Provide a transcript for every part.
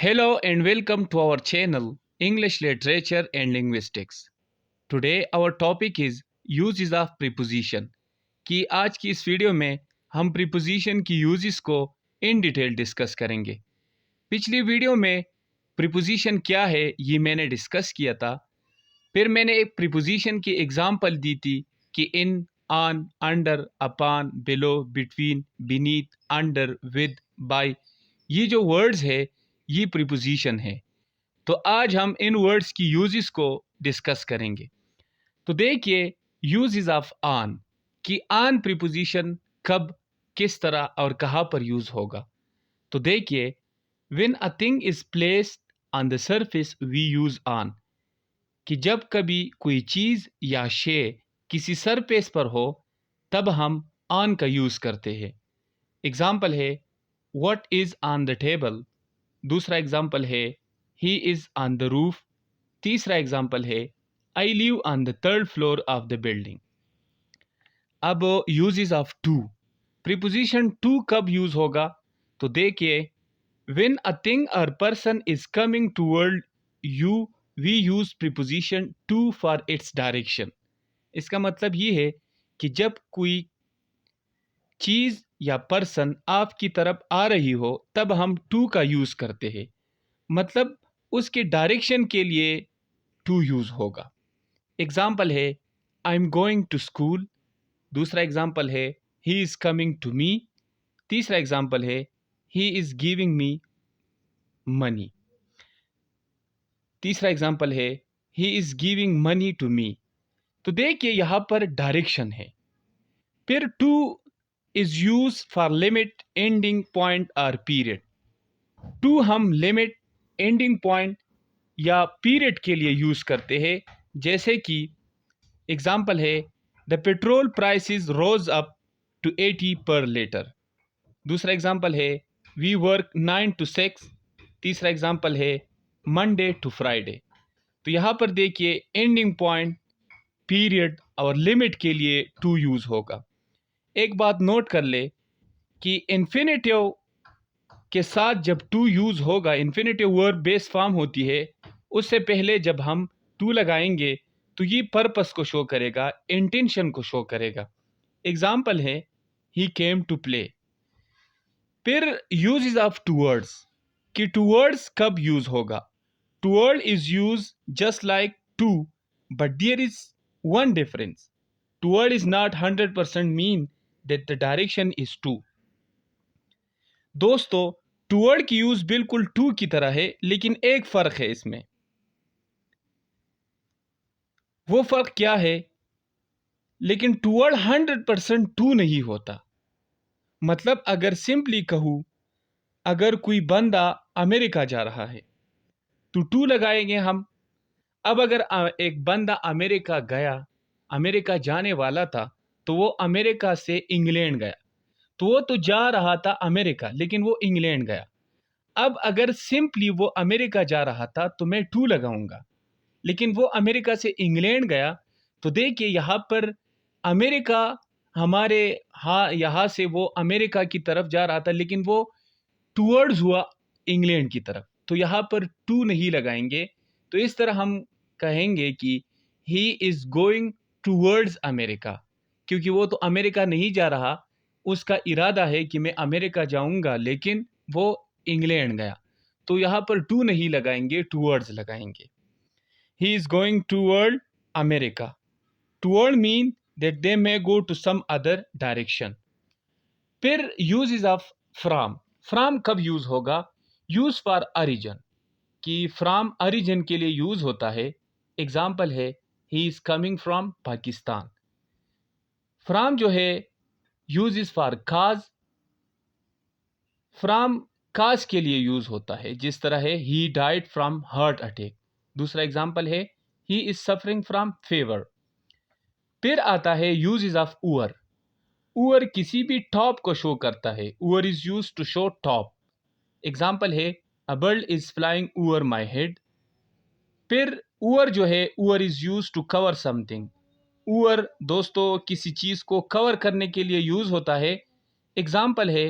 Hello and welcome to our channel English Literature and Linguistics. Today our topic is uses of preposition कि आज की इस video में हम preposition की uses को इन डिटेल डिस्कस करेंगे। पिछली वीडियो में preposition क्या है ये मैंने डिस्कस किया था। फिर मैंने एक preposition की एग्जांपल दी थी कि in, on, under, upon, below, between, beneath, under, with, by ये जो वर्ड्स है ये प्रीपोजिशन है। तो आज हम इन वर्ड्स की यूजेस को डिस्कस करेंगे। तो देखिए यूजेस ऑफ ऑन कि ऑन प्रीपोजिशन कब, किस तरह और कहाँ पर यूज होगा। तो देखिए when a thing is placed on the surface we use on कि जब कभी कोई चीज़ या शे किसी सरफेस पर हो तब हम ऑन का यूज़ करते हैं। एग्जाम्पल है what is on the table. दूसरा एग्जाम्पल है he is on the roof. तीसरा एग्जाम्पल है I live on the third floor of the building. अब uses of to preposition to कब यूज होगा। तो देखिए व्हेन अ थिंग और person is coming toward you we use preposition to for its direction. इसका मतलब ये है कि जब कोई चीज़ या पर्सन आपकी तरफ आ रही हो तब हम टू का यूज़ करते हैं, मतलब उसके डायरेक्शन के लिए टू यूज़ होगा। एग्जाम्पल है I am going to school. दूसरा एग्जाम्पल है he is coming to me. तीसरा एग्जाम्पल है he is giving me money. तीसरा एग्जाम्पल है he is giving money to me. तो देखिए यहाँ पर डायरेक्शन है। फिर to is use for limit, ending point और पीरियड। टू हम लिमिट, एंडिंग पॉइंट या पीरियड के लिए यूज़ करते हैं। जैसे कि एग्जाम्पल है the petrol prices rose up to 80 पर लीटर। दूसरा एग्जाम्पल है वी वर्क 9 to 6। तीसरा एग्जाम्पल है मंडे टू फ्राइडे। तो यहाँ पर देखिए एंडिंग पॉइंट, पीरियड और लिमिट के लिए टू यूज़ होगा। एक बात नोट कर ले कि इन्फिनेटिव के साथ जब टू यूज़ होगा, इन्फिनेटिव वर्ब बेस फॉर्म होती है, उससे पहले जब हम टू लगाएंगे तो ये पर्पस को शो करेगा, इंटेंशन को शो करेगा। एग्जाम्पल है ही केम टू प्ले। फिर यूजेस ऑफ टूवर्ड्स कि टूवर्ड्स कब यूज होगा। Toward is use just like to but there is one difference. Toward is not 100% mean that the direction is to. दोस्तों toward की use बिल्कुल to की तरह है, लेकिन एक फर्क है इसमें। वो फर्क क्या है? लेकिन टूवर्ड 100% टू नहीं होता। मतलब अगर सिंपली कहूँ, अगर कोई बंदा अमेरिका जा रहा है तो टू लगाएंगे हम। अब अगर एक बंदा अमेरिका गया, अमेरिका जाने वाला था, तो वो अमेरिका से इंग्लैंड गया, तो वो तो जा रहा था अमेरिका लेकिन वो इंग्लैंड गया। अब अगर सिंपली वो अमेरिका जा रहा था तो मैं टू लगाऊंगा, लेकिन वो अमेरिका से इंग्लैंड गया तो देखिए यहाँ पर अमेरिका हमारे, हाँ यहाँ से वो अमेरिका की तरफ जा रहा था लेकिन वो टूवर्ड्स हुआ इंग्लैंड की तरफ, तो यहाँ पर टू नहीं लगाएंगे। तो इस तरह हम कहेंगे कि ही इज़ गोइंग टूवर्ड्स अमेरिका, क्योंकि वो तो अमेरिका नहीं जा रहा, उसका इरादा है कि मैं अमेरिका जाऊंगा लेकिन वो इंग्लैंड गया, तो यहाँ पर टू नहीं लगाएंगे, टूवर्ड्स लगाएंगे। He is going toward America. Toward mean that they may go to some other direction. फिर यूजेस ऑफ फ्रॉम। फ्रॉम कब यूज होगा? यूज फॉर ओरिजिन कि फ्रॉम ओरिजिन के लिए यूज होता है। एग्जाम्पल है he is coming from Pakistan. From जो है use is for cause. From cause के लिए यूज होता है, जिस तरह है he died from heart attack. दूसरा एग्जाम्पल है he is suffering from favour. फिर आता है यूजेस ऑफ ओवर। ओवर किसी भी टॉप को शो करता है। Over is use to show top. Example है a bird is flying over my head. फिर ओवर जो है over is use to cover something. Over दोस्तों किसी चीज को कवर करने के लिए यूज होता है। एग्जाम्पल है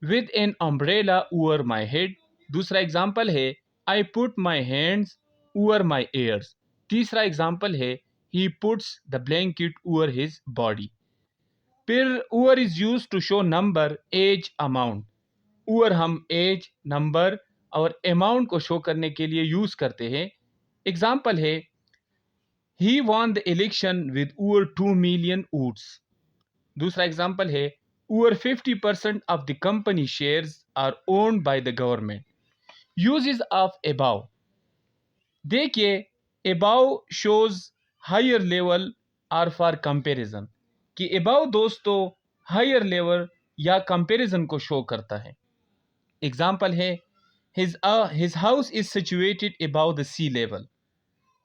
with an umbrella over my head. दूसरा एग्जाम्पल है I put my hands over my ears। तीसरा एग्जाम्पल है he puts the blanket over his body. फिर over is use to show number, age, amount. Over हम age, number और amount को show करने के लिए यूज करते हैं। एग्जाम्पल है he won the election with over 2 million votes। दूसरा एग्जाम्पल है over 50% of the company shares are owned by the government. Uses of above, देखिए above shows higher level or फॉर कंपैरिजन, कि अबाव दोस्तों हायर लेवल या comparison को show करता है। एग्जाम्पल है his house is situated above the sea level.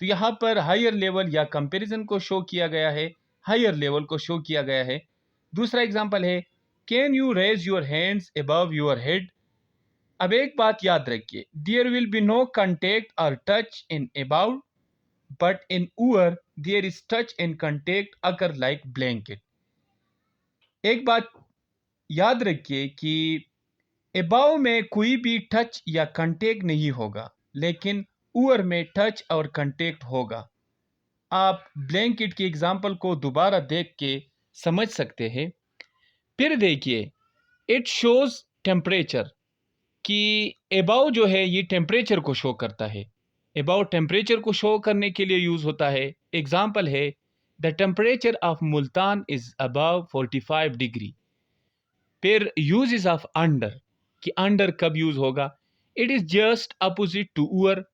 तो यहाँ पर हायर लेवल या कंपैरिजन को शो किया गया है, हायर लेवल को शो किया गया है। दूसरा एग्जाम्पल है can you raise your hands above your head. अब एक बात याद रखिए, there will be no contact और touch in about, but in over there is touch and contact occur like blanket. एक बात याद रखिए कि अबाव में कोई भी टच या कंटेक्ट नहीं होगा, लेकिन ओवर में टच और कंटेक्ट होगा। आप ब्लैंकेट के एग्जाम्पल को दोबारा देख के समझ सकते हैं। फिर देखिए इट शोज टेम्परेचर, कि अबाव जो है ये टेम्परेचर को शो करता है। अबाव टेम्परेचर को शो करने के लिए यूज होता है। एग्जाम्पल है the temperature of Multan is above 45 degree. फिर यूजेस ऑफ अंडर, कि अंडर कब यूज होगा, it is just opposite to over.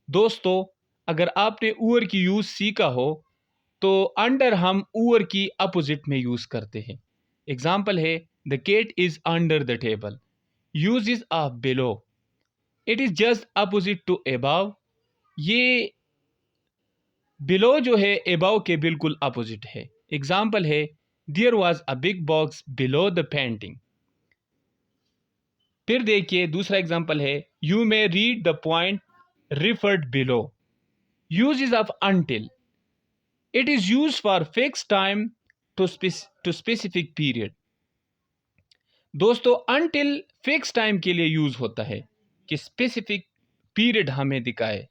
दोस्तों अगर आपने ओवर की यूज सीखा हो तो अंडर हम ओवर की अपोजिट में यूज करते हैं। एग्जाम्पल है the cat is under the table. Uses of below, it is just opposite to above. ये बिलो जो है अबाव के बिल्कुल अपोजिट है। एग्जाम्पल है there was a big box below the painting. फिर देखिए दूसरा एग्जाम्पल है you may read the point referred below. Uses of until, it is use for fix time to specific period. दोस्तों अनटिल फिक्स टाइम के लिए use होता है कि स्पेसिफिक पीरियड हमें दिखाए।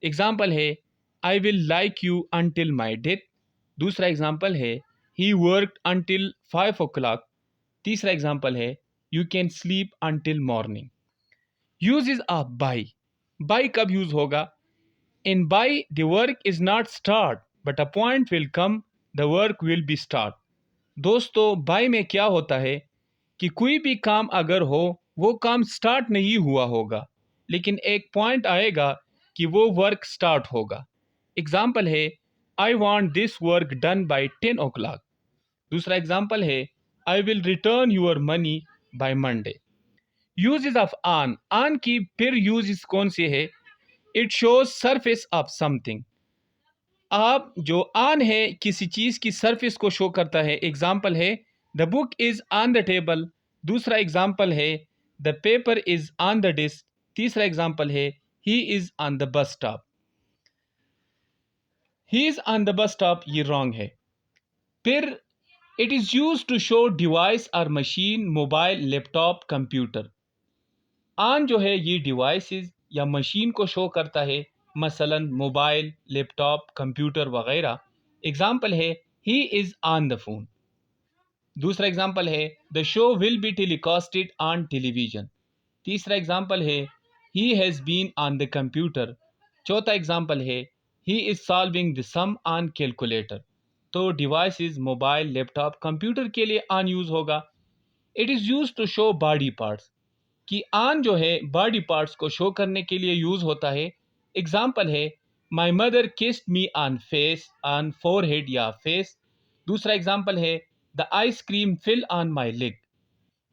एग्जाम्पल है I will like you until my death. दूसरा एग्जाम्पल है ही वर्कड अनटिल 5 o'clock। तीसरा एग्जाम्पल है you can sleep until morning. Uses of by, by कब यूज होगा, in by the work is not start but a point will come the work will be start. दोस्तों by में क्या होता है कि कोई भी काम अगर हो वो काम स्टार्ट नहीं हुआ होगा, लेकिन एक पॉइंट आएगा कि वो वर्क स्टार्ट होगा। एग्जाम्पल है I want this work done by 10 o'clock। दूसरा एग्जाम्पल है I will return your money by Monday. Uses of on की फिर यूजेस कौन से है, it shows surface of something. आप जो आन है किसी चीज की सरफेस को शो करता है। एग्जाम्पल है the book is on the table. दूसरा एग्जाम्पल है the paper is on the desk. तीसरा एग्जाम्पल है he is on the bus stop. He is on the bus stop ये रॉन्ग है। फिर it is use to show device और machine, mobile, laptop, computer. On जो है ये devices या मशीन को शो करता है, मसलन मोबाइल, लैपटॉप, कंप्यूटर वगैरह। एग्जाम्पल है he is on the phone. दूसरा एग्जाम्पल है the show will be telecasted on television. तीसरा एग्जाम्पल है he has been on the computer. चौथा एग्जाम्पल है he is solving the sum on calculator. तो devices mobile, laptop, computer के लिए on use होगा। It is use to show body parts, कि on जो है बॉडी पार्ट्स को शो करने के लिए यूज होता है। एग्जाम्पल है my mother kissed me on face, on forehead या फेस। दूसरा एग्जाम्पल है the ice cream fell on my leg.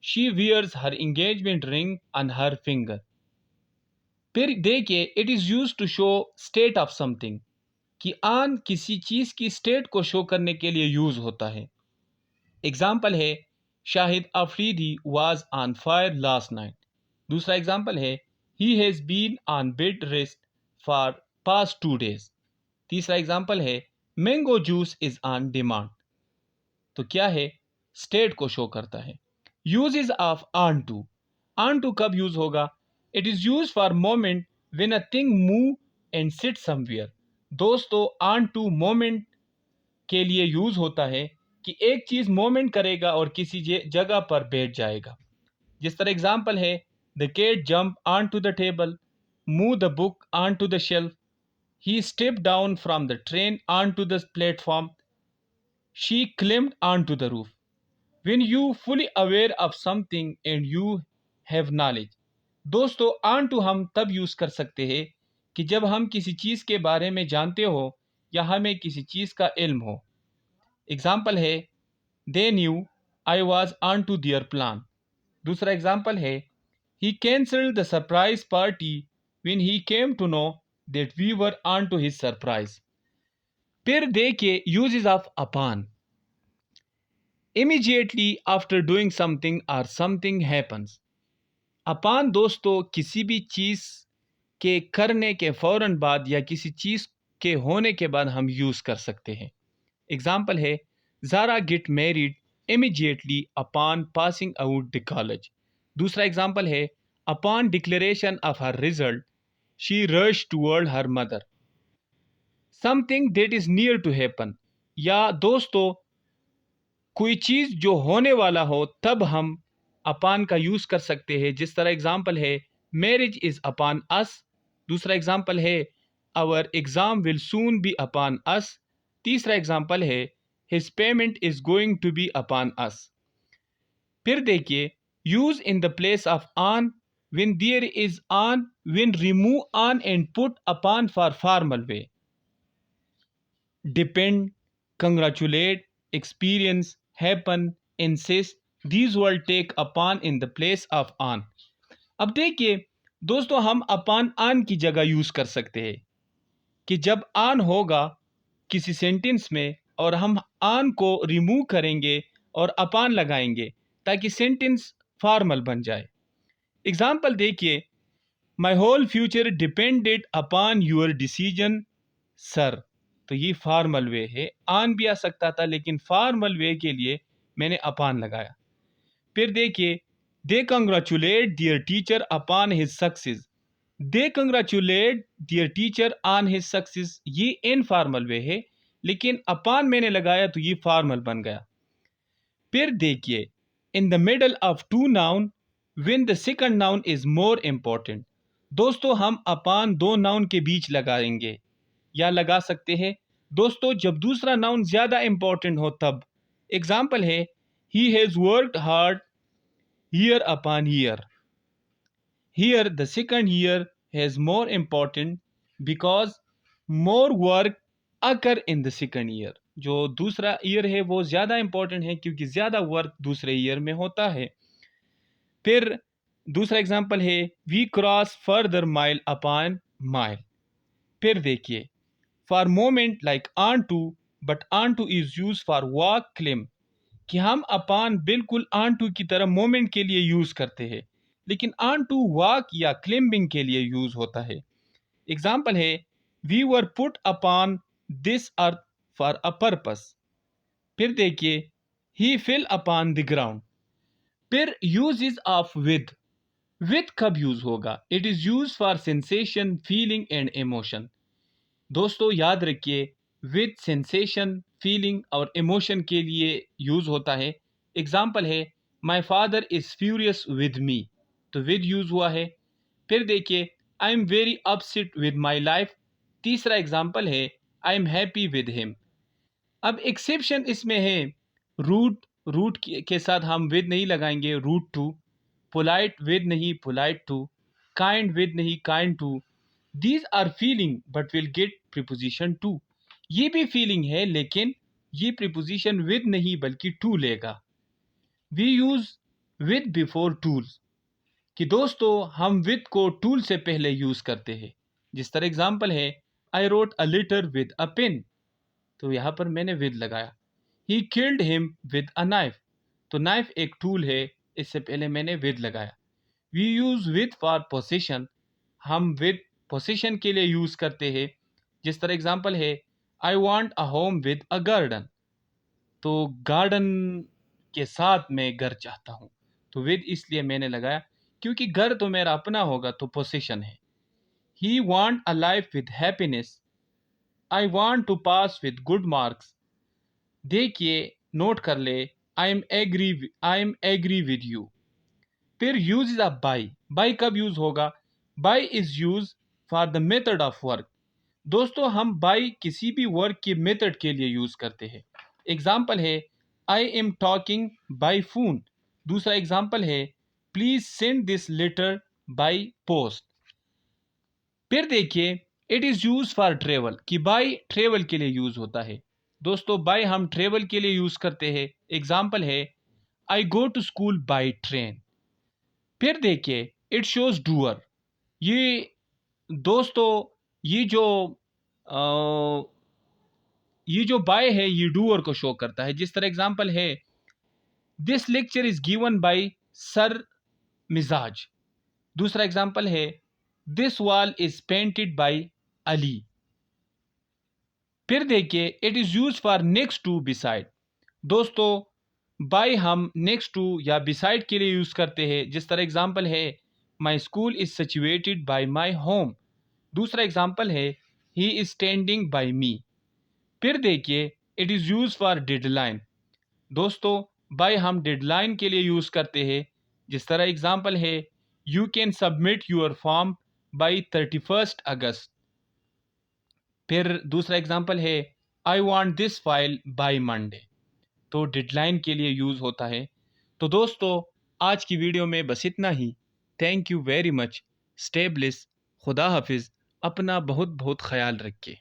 She wears her engagement ring on her finger. फिर देखिए it is use to show state of something, कि on किसी चीज की state को शो करने के लिए यूज होता है। एग्जाम्पल है Shahid Afridi was on fire last night. दूसरा एग्जाम्पल है he has been on bed rest for past 2 days। तीसरा एग्जाम्पल है mango juice is on demand. तो क्या है, स्टेट को शो करता है। Uses of on to, on to कब यूज होगा, it is use for moment when a thing move and sit somewhere. दोस्तों ऑन टू मोमेंट के लिए यूज होता है कि एक चीज मोमेंट करेगा और किसी जगह पर बैठ जाएगा। जिस तरह एग्जांपल है, the cat jump on to the table, move the book on to the shelf, he step down from the train on to the platform, she climbed on to the roof. when you fully aware of something and you have knowledge। दोस्तों on to हम तब use कर सकते हैं कि जब हम किसी चीज के बारे में जानते हो या हमें किसी चीज का इल्म हो। एग्जाम्पल है, they knew I was on to their plan. दूसरा एग्जाम्पल है, he cancelled the surprise party when he came to know that we were on to his surprise। फिर देखिए uses of upon. immediately after doing something or something happens। अपान दोस्तों किसी भी चीज़ के करने के फ़ौरन बाद या किसी चीज़ के होने के बाद हम यूज़ कर सकते हैं। एग्जाम्पल है, Zara get married immediately upon passing out the college. दूसरा एग्जाम्पल है, upon declaration of her result she rush toward her mother. Something that is near to happen. या दोस्तों कोई चीज़ जो होने वाला हो तब हम अपान का यूज़ कर सकते हैं। जिस तरह एग्जाम्पल है, मैरिज इज़ अपॉन अस। दूसरा एग्जाम्पल है, our exam will soon be upon us. तीसरा एग्जाम्पल है, his payment is going to be upon us. फिर देखिए use in the place of on when there is on, when remove on and put upon for formal way। depend, congratulate, experience, happen, insist, these will take upon in the place of on। अब देखिए दोस्तों हम upon on की जगह use कर सकते हैं कि जब on होगा किसी सेंटेंस में और हम on को रिमूव करेंगे और upon लगाएंगे ताकि सेंटेंस फॉर्मल बन जाए। एग्जाम्पल देखिए, my whole future depended upon your decision sir. तो ये फॉर्मल वे है, आन भी आ सकता था लेकिन फॉर्मल वे के लिए मैंने अपान लगाया। फिर देखिए, they congratulate their teacher upon his success. They congratulate their teacher on his success, ये इनफॉर्मल वे है लेकिन अपान मैंने लगाया तो ये फॉर्मल बन गया। फिर देखिए, in the middle of two noun when the second noun is more important. दोस्तों हम अपान दो नाउन के बीच लगाएंगे या लगा सकते हैं दोस्तों जब दूसरा नाउन ज्यादा इंपॉर्टेंट हो तब। एग्जाम्पल है, he has worked hard year upon year. Here the second year has more important because more work occur in the second year. जो दूसरा ईयर है वो ज्यादा इंपॉर्टेंट है क्योंकि ज्यादा वर्क दूसरे ईयर में होता है। फिर दूसरा एग्जाम्पल है, we cross further mile upon mile. फिर देखिए, for moment like onto, but onto is use for walk climb, कि हम अपान बिल्कुल ऑन टू की तरह मोमेंट के लिए यूज करते हैं लेकिन ऑन टू वॉक या क्लिम्बिंग के लिए यूज होता है। एग्जाम्पल है, we were put upon this earth for a purpose. फिर देखिए, he fell upon the ground. फिर यूजेस ऑफ विद कब यूज होगा? It is use for sensation, feeling and emotion. दोस्तों याद रखिए, विद सेंसेशन, फीलिंग और इमोशन के लिए यूज होता है। एग्जाम्पल है, my father is furious with me, तो विद यूज हुआ है। फिर देखिए, I am very upset with my life. तीसरा एग्जाम्पल है, I am happy with him. अब एक्सेप्शन इसमें है, रूट, रूट के साथ हम विद नहीं लगाएंगे, रूट टू। पोलाइट विद नहीं, पोलाइट टू। काइंड विद नहीं, kind to. These are feeling but will get preposition to. ये भी फीलिंग है लेकिन ये प्रीपोजिशन विद नहीं बल्कि टू लेगा। We use with before tools, कि दोस्तों हम विद को टूल से पहले यूज करते हैं। जिस तरह एग्जाम्पल है, I wrote a letter with a pen, तो यहाँ पर मैंने विद लगाया। He killed him with a knife, तो नाइफ एक टूल है, इससे पहले मैंने विद लगाया। We use with for possession, हम विद पोसेशन के लिए यूज करते हैं। जिस तरह एग्जाम्पल है, I want a home with a garden, तो गार्डन के साथ मैं घर चाहता हूँ, तो विद इसलिए मैंने लगाया। क्योंकि घर तो मेरा अपना होगा तो पोसेशन है। He want a life with happiness, I want to pass with good marks. देखिए, नोट कर ले, I am agree with you. फिर use is a by. By कब यूज होगा? By is use for the method of work. दोस्तों, हम by किसी भी वर्क के मेथड के लिए यूज करते हैं। एग्जाम्पल है, I am talking by phone. दूसरा एग्जाम्पल है, please send this letter by post. फिर देखिए, it is use for travel, कि बाई ट्रेवल के लिए यूज होता है। दोस्तों, बाई हम ट्रेवल के लिए यूज करते हैं। एग्जाम्पल है, I go to school by train. फिर देखिए, इट शोज डूअर। ये दोस्तों, ये जो अ, ये जो बाय है ये डूअर को शो करता है। जिस तरह एग्जांपल है, this lecture is given by sir Mizaj. दूसरा एग्जांपल है, this wall is painted by Ali. फिर देखिए, it is use for next to beside. दोस्तों, बाय हम नेक्स्ट टू या बिसाइड के लिए यूज करते हैं। जिस तरह एग्जांपल है, my school is situated by my home. दूसरा एग्जांपल है, he is standing by me. फिर देखिए, it is use for deadline. दोस्तों, बाय हम डेडलाइन के लिए यूज करते हैं। जिस तरह एग्जांपल है, you can submit your form by 31 अगस्त। फिर दूसरा एग्जांपल है, I want this file by Monday. तो डेडलाइन के लिए यूज होता है। तो दोस्तों, आज की वीडियो में बस इतना ही। Thank you very much. Stay bless. खुदा हाफिज। अपना बहुत बहुत ख्याल रखिए।